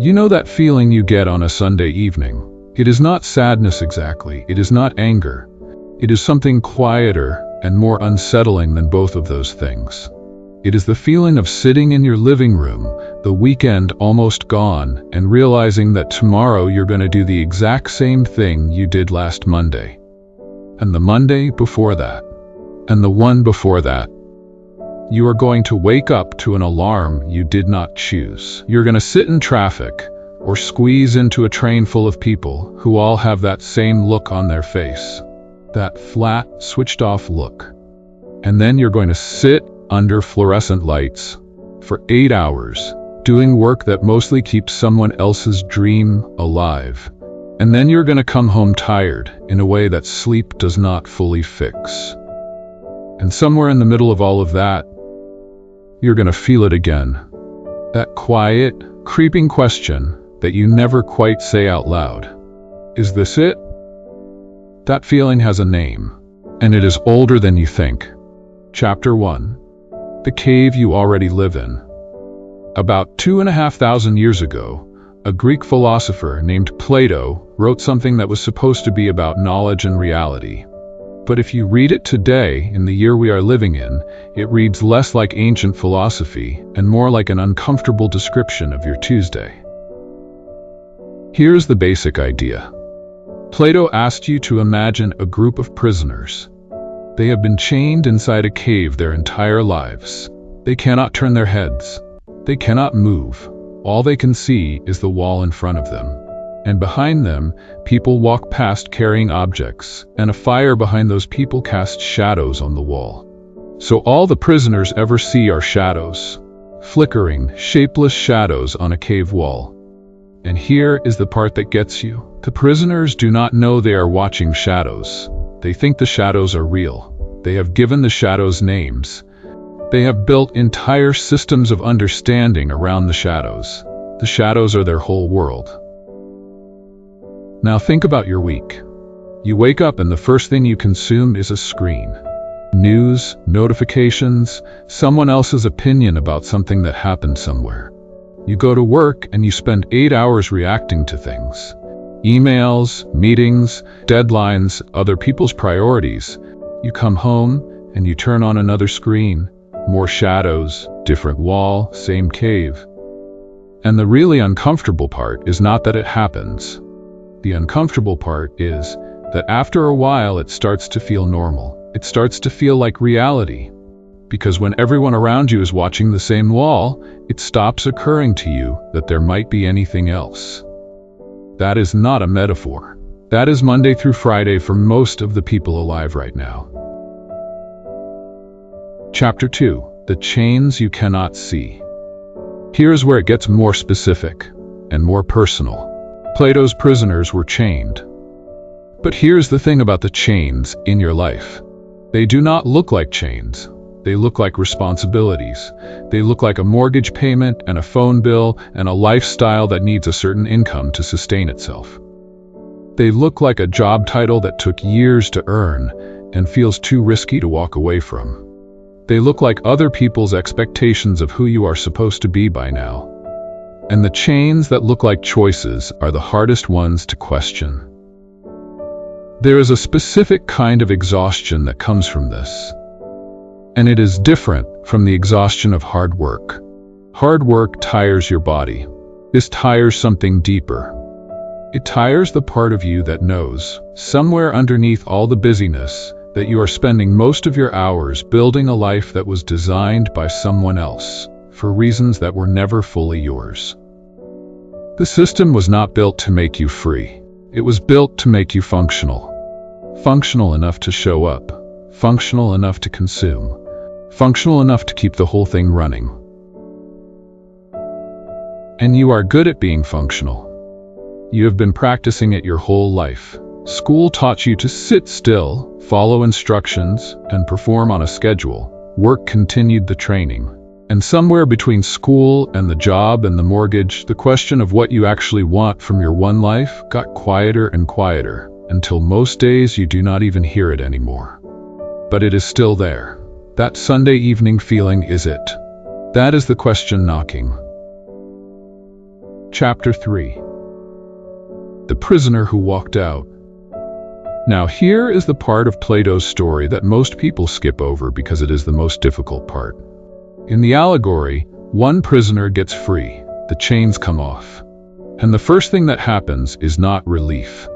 You know that feeling you get on a Sunday evening. It is not sadness exactly, it is not anger. It is something quieter and more unsettling than both of those things. It is the feeling of sitting in your living room, the weekend almost gone, and realizing that tomorrow you're going to do the exact same thing you did last Monday. And the Monday before that. And the one before that. You are going to wake up to an alarm you did not choose. You're going to sit in traffic or squeeze into a train full of people who all have that same look on their face. That flat, switched-off look. And then you're going to sit under fluorescent lights for 8 hours, doing work that mostly keeps someone else's dream alive. And then you're going to come home tired in a way that sleep does not fully fix. And somewhere in the middle of all of that, you're going to feel it again. That quiet, creeping question that you never quite say out loud. Is this it? That feeling has a name, and it is older than you think. Chapter 1. The cave you already live in. About 2,500 years ago, a Greek philosopher named Plato wrote something that was supposed to be about knowledge and reality. But if you read it today, in the year we are living in, it reads less like ancient philosophy and more like an uncomfortable description of your Tuesday. Here's the basic idea. Plato asked you to imagine a group of prisoners. They have been chained inside a cave their entire lives. They cannot turn their heads. They cannot move. All they can see is the wall in front of them. And behind them, people walk past carrying objects, and a fire behind those people casts shadows on the wall. So all the prisoners ever see are shadows. Flickering, shapeless shadows on a cave wall. And here is the part that gets you. The prisoners do not know they are watching shadows. They think the shadows are real. They have given the shadows names. They have built entire systems of understanding around the shadows. The shadows are their whole world. Now think about your week. You wake up and the first thing you consume is a screen. News, notifications, someone else's opinion about something that happened somewhere. You go to work and you spend 8 hours reacting to things. Emails, meetings, deadlines, other people's priorities. You come home and you turn on another screen. More shadows, different wall, same cave. And the really uncomfortable part is not that it happens. The uncomfortable part is that after a while it starts to feel normal. It starts to feel like reality. Because when everyone around you is watching the same wall, it stops occurring to you that there might be anything else. That is not a metaphor. That is Monday through Friday for most of the people alive right now. Chapter 2. The chains you cannot see. Here's where it gets more specific and more personal. Plato's prisoners were chained. But here's the thing about the chains in your life. They do not look like chains. They look like responsibilities. They look like a mortgage payment and a phone bill and a lifestyle that needs a certain income to sustain itself. They look like a job title that took years to earn and feels too risky to walk away from. They look like other people's expectations of who you are supposed to be by now. And the chains that look like choices are the hardest ones to question. There is a specific kind of exhaustion that comes from this. And it is different from the exhaustion of hard work. Hard work tires your body. This tires something deeper. It tires the part of you that knows, somewhere underneath all the busyness, that you are spending most of your hours building a life that was designed by someone else, for reasons that were never fully yours. The system was not built to make you free. It was built to make you functional. Functional enough to show up. Functional enough to consume. Functional enough to keep the whole thing running. And you are good at being functional. You have been practicing it your whole life. School taught you to sit still, follow instructions, and perform on a schedule. Work continued the training. And somewhere between school and the job and the mortgage, the question of what you actually want from your one life got quieter and quieter, until most days you do not even hear it anymore. But it is still there. That Sunday evening feeling is it. That is the question knocking. Chapter 3. The Prisoner Who Walked Out. Now here is the part of Plato's story that most people skip over because it is the most difficult part. In the Allegory, one prisoner gets free, the chains come off. And the first thing that happens is not relief.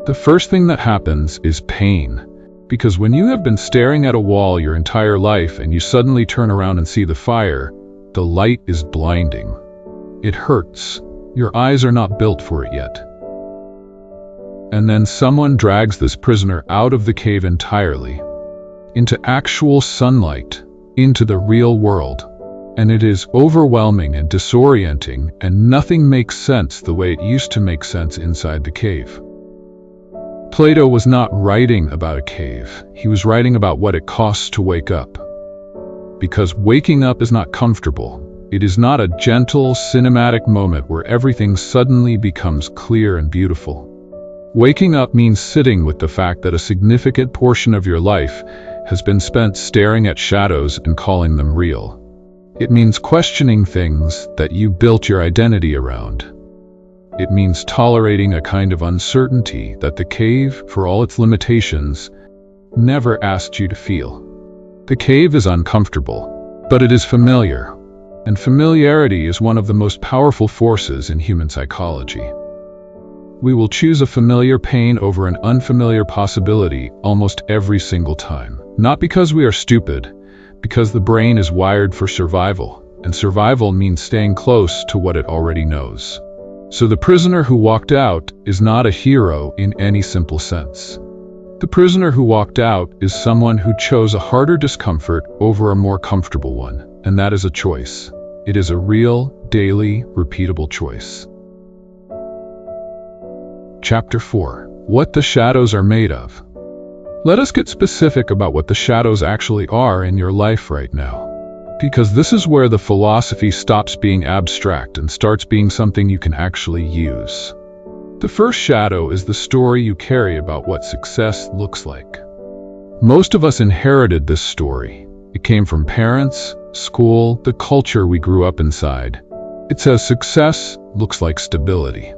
The first thing that happens is pain. Because when you have been staring at a wall your entire life and you suddenly turn around and see the fire, the light is blinding. It hurts. Your eyes are not built for it yet. And then someone drags this prisoner out of the cave entirely, into actual sunlight, into the real world. And it is overwhelming and disorienting, and nothing makes sense the way it used to make sense inside the cave. Plato was not writing about a cave. He was writing about what it costs to wake up. Because waking up is not comfortable. It is not a gentle, cinematic moment where everything suddenly becomes clear and beautiful. Waking up means sitting with the fact that a significant portion of your life has been spent staring at shadows and calling them real. It means questioning things that you built your identity around. It means tolerating a kind of uncertainty that the cave, for all its limitations, never asked you to feel. The cave is uncomfortable, but it is familiar. And familiarity is one of the most powerful forces in human psychology. We will choose a familiar pain over an unfamiliar possibility almost every single time. Not because we are stupid, because the brain is wired for survival, and survival means staying close to what it already knows. So the prisoner who walked out is not a hero in any simple sense. The prisoner who walked out is someone who chose a harder discomfort over a more comfortable one. And that is a choice. It is a real, daily, repeatable choice. Chapter 4. What the shadows are made of. Let us get specific about what the shadows actually are in your life right now. Because this is where the philosophy stops being abstract and starts being something you can actually use. The first shadow is the story you carry about what success looks like. Most of us inherited this story. It came from parents, school, the culture we grew up inside. It says success looks like stability.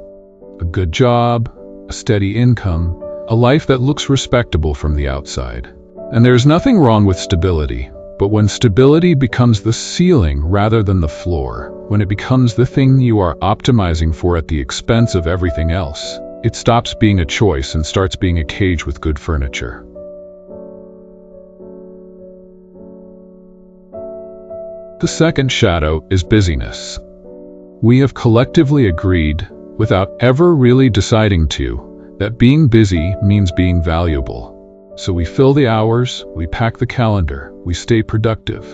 A good job, a steady income, a life that looks respectable from the outside. And there's nothing wrong with stability, but when stability becomes the ceiling rather than the floor, when it becomes the thing you are optimizing for at the expense of everything else, it stops being a choice and starts being a cage with good furniture. The second shadow is busyness. We have collectively agreed, without ever really deciding to, that being busy means being valuable. So we fill the hours, we pack the calendar, we stay productive.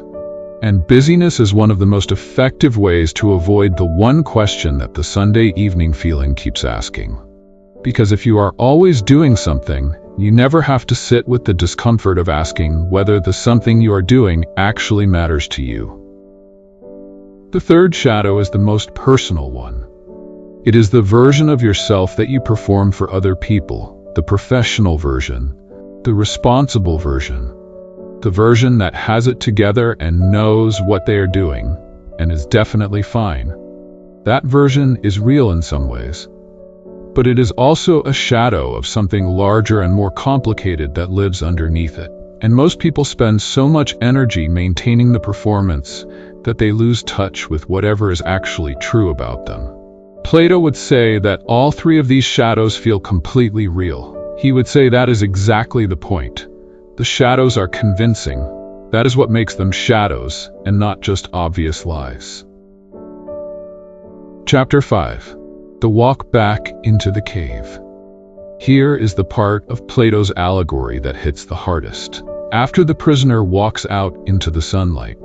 And busyness is one of the most effective ways to avoid the one question that the Sunday evening feeling keeps asking. Because if you are always doing something, you never have to sit with the discomfort of asking whether the something you are doing actually matters to you. The third shadow is the most personal one. It is the version of yourself that you perform for other people, the professional version, the responsible version, the version that has it together and knows what they are doing, and is definitely fine. That version is real in some ways. But it is also a shadow of something larger and more complicated that lives underneath it. And most people spend so much energy maintaining the performance that they lose touch with whatever is actually true about them. Plato would say that all three of these shadows feel completely real. He would say that is exactly the point. The shadows are convincing. That is what makes them shadows, and not just obvious lies. Chapter 5. The Walk Back into the Cave. Here is the part of Plato's allegory that hits the hardest. After the prisoner walks out into the sunlight,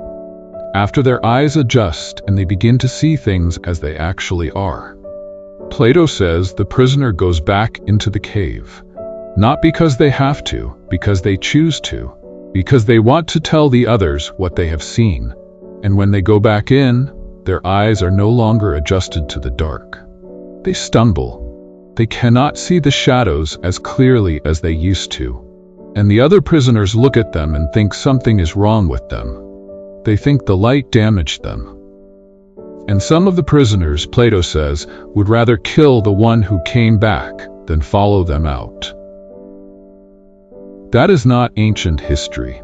after their eyes adjust and they begin to see things as they actually are, Plato says the prisoner goes back into the cave. Not because they have to, because they choose to, because they want to tell the others what they have seen. And when they go back in, their eyes are no longer adjusted to the dark. They stumble. They cannot see the shadows as clearly as they used to. And the other prisoners look at them and think something is wrong with them. They think the light damaged them. And some of the prisoners, Plato says, would rather kill the one who came back than follow them out. That is not ancient history.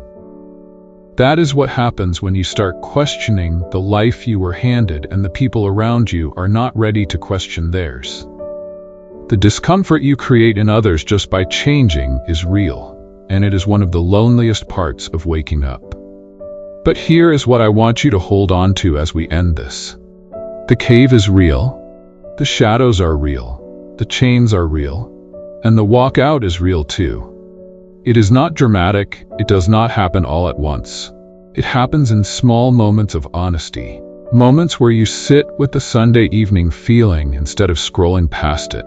That is what happens when you start questioning the life you were handed and the people around you are not ready to question theirs. The discomfort you create in others just by changing is real, and it is one of the loneliest parts of waking up. But here is what I want you to hold on to as we end this. The cave is real, the shadows are real, the chains are real, and the walk out is real too. It is not dramatic, it does not happen all at once. It happens in small moments of honesty, moments where you sit with the Sunday evening feeling instead of scrolling past it,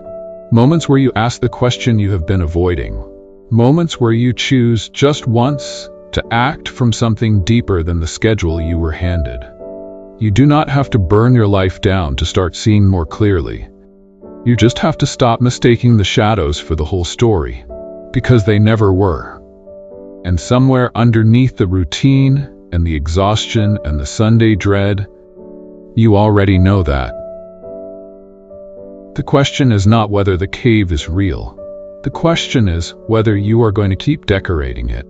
moments where you ask the question you have been avoiding, moments where you choose just once to act from something deeper than the schedule you were handed. You do not have to burn your life down to start seeing more clearly. You just have to stop mistaking the shadows for the whole story, because they never were. And somewhere underneath the routine and the exhaustion and the Sunday dread, you already know that. The question is not whether the cave is real. The question is whether you are going to keep decorating it.